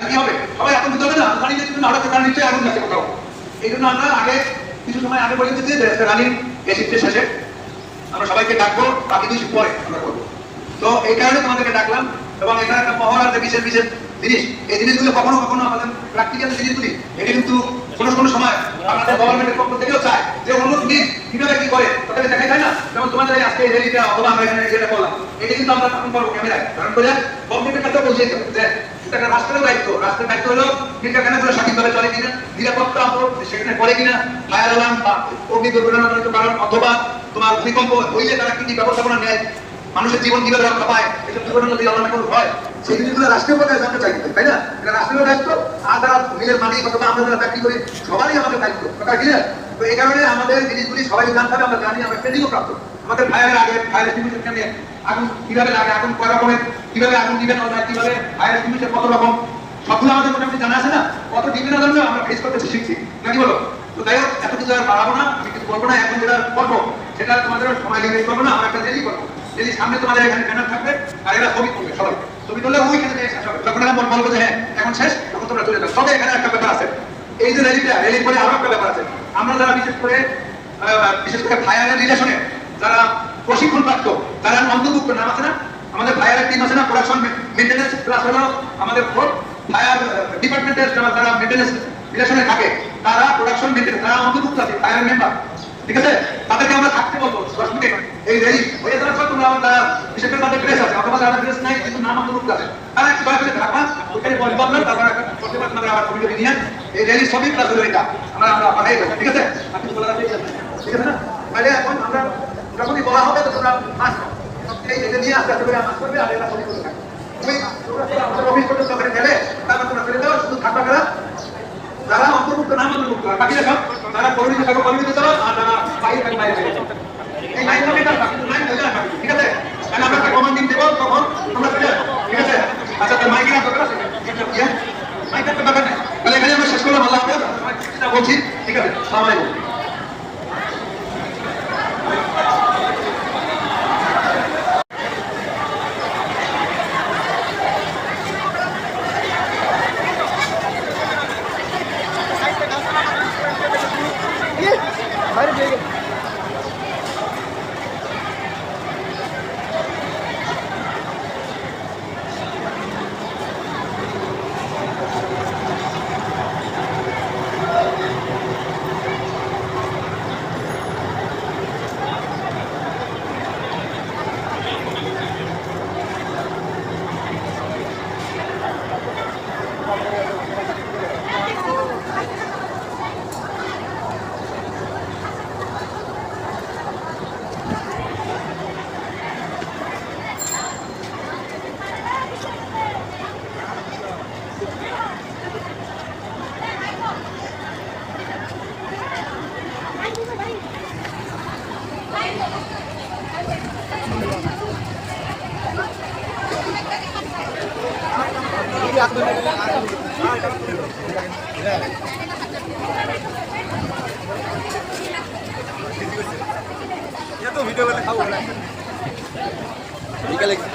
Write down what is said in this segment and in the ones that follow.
কি হবে? সবাই এখন দিতে হবে না, রানিং এর জন্য হঠাৎ করে নিশ্চয়ই আগুন লাগছে কোথাও। এই জন্য আমরা আগে কিছু সময় আগে বলে দিচ্ছি যে রানিং এই শিফটের শেষে আমরা সবাইকে ডাকবো, বাকি 2 শিফট পরে আমরা করবো। তো এই কারণে তোমাদেরকে ডাকলাম। এবং এখানে একটা মহড়ার যে বিশেষ বিশেষ জিনিস, এই জিনিসগুলো কখনো কখনো আমাদের প্র্যাকটিক্যাল জিনিসগুলি এটা কিন্তু কোনো সময় আমাদের গভর্নমেন্টের পক্ষ থেকেও চায় যে অন্য জিনিস কিভাবে কি করে তাদের দেখাই যায় না। যেমন তোমাদের আজকে এই র্যালিটা অথবা আমরা এখানে যেটা করলাম এটা কিন্তু আমরা তখন করবো ক্যামেরায়, কারণ করে গভর্নমেন্টের কাছে বলছি যে এটা একটা রাষ্ট্রের দায়িত্ব। রাষ্ট্রের দায়িত্ব হলো চিন্তাখানাগুলো সঠিকভাবে চলে কিনা, নিরাপত্তা সেখানে করে কিনা, ফায়ার অ্যালার্ম বা অগ্নি দুর্ঘটনাজনিত কারণ অথবা তোমার ভূমিকম্প হইলে তারা কি কি ব্যবস্থাপনা নেয়, মানুষের জীবন কিভাবে রক্ষা পায়, এসব দুর্ঘটনা যদি অন্য কোনো হয় সেই জিনিসগুলো রাষ্ট্রীয় পর্যায়ে জানতে চাই, তাই না? এটা রাষ্ট্রীয় দায়িত্ব। আর যারা মিলের মালিক অথবা আমরা যারা চাকরি করি সবারই আমাদের দায়িত্ব, কথা ক্লিয়ার? তো এই কারণে আমাদের জিনিসগুলি সবাই জানতে হবে, আমরা জানি, আমরা ট্রেনিংও প্রাপ্ত। আমাদের ফায়ারের আগে ফায়ার এক্সটিংগুইশার কেমনে আগুন কিভাবে লাগে, আগুন কয় রকমের, কিভাবে আগুন দিবেন, কিভাবে ফায়ার এক্সটিংগুইশার কত রকম, সবগুলো আমাদের মোটামুটি জানা আছে না? কত বিভিন্ন ধরনের আমরা ফেস করতে শিখছি, নাকি বলো? তো যাই হোক, এত কিছু আর বাড়াবো না, আমি কিছু বলবো না। এখন যেটা করবো সেটা তোমাদের সময় লিমিট করবো না, আমরা একটা রেলি করবো। যদি সামনে তোমাদের এখানে ব্যানার থাকবে আর এরা ছবি করবে, সবাই ছবি তুললে ওইখানে শেষ হবে। যখন এরা বলবো যে হ্যাঁ এখন শেষ, তখন তোমরা চলে যাও। তবে এখানে একটা ব্যাপার আছে, এই যে রেলির পরে আরো একটা ব্যাপার আছে। আমরা যারা বিশেষ করে ফায়ারের রিলেশনে যারা প্রশিক্ষণ প্রাপ্ত, যারা অন্তর্ভুক্ত নাম আছে না, আমাদের ফায়ারের টিম আছে না, প্রোডাকশন মেইনটেনেন্স প্লাস হলো আমাদের ফায়ার ডিপার্টমেন্টের যারা মেইনটেনেন্স রিলেশনে থাকে, তারা প্রোডাকশন মেইনটেনেন্স যারা অন্তর্ভুক্ত আছে ফায়ারের মেম্বার, ঠিক আছে? তাদেরকে আমরা থাকতে বলবো 10 মিনিট এই রেলি হয়ে যাওয়ার পর তোমরা আমরা বিশেষ করে তাদের ড্রেস আছে অথবা যারা ড্রেস নাই কিন্তু নাম অন্তর্ভুক্ত আছে তারা একটু দয়া করে থাকবা, ওইখানে বলবো আপনার, তারপর করতে পারবেন আপনারা আবার ছবি নিয়ে এই রেলি ছবি প্লাস হলো এটা আমরা পাঠাই দেবো, ঠিক আছে? আপনি বলে রাখবেন, ঠিক আছে না? তাহলে এখন আমরা যখনই বলা হবে তো তোমরা মাস এই এটা নিয়ে আস্তে আস্তে করে মাস করবে আর এটা ছবি করে থাকবে। তুমি আমাদের অফিস পর্যন্ত ওখানে গেলে তারপর তোমরা ফেলে দাও, শুধু থাকবা কারা যারা অন্তর্ভুক্ত নাম অন্তর্ভুক্ত, বাকি দেখো যারা কর্মীতে থাকো কর্মীতে চলো, আর যারা বাইরে থাকো বাইরে বাইরে, এই লাইন হবে তার বাকি লাইন হয়ে যাবে, ঠিক আছে? তাহলে আমরা একটা কমান্ডিং দেবো, তখন তোমরা ফিরে আসো, ঠিক আছে? আচ্ছা, তো মাইকের দরকার আছে, মাইকের তো দরকার নেই। তাহলে এখানে আমরা শেষ করলাম, আল্লাহ হাফেজ। বলছি, ঠিক আছে, আসসালামু আলাইকুম।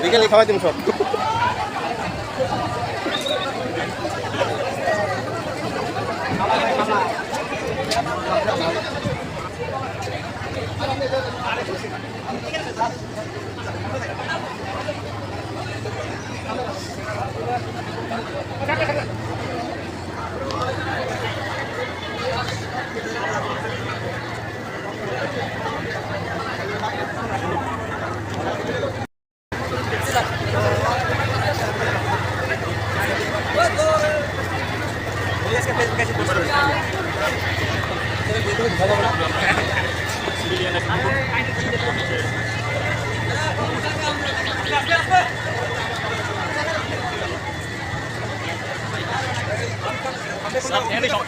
বিকেলে খাওয়াই দিন সব।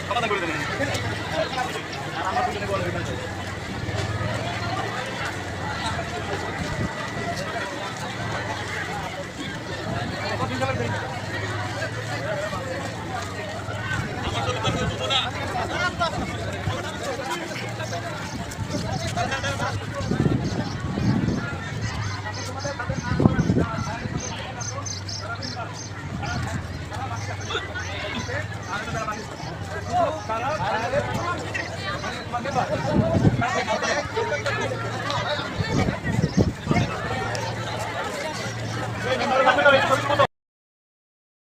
সমাধান করে দেবেন। এই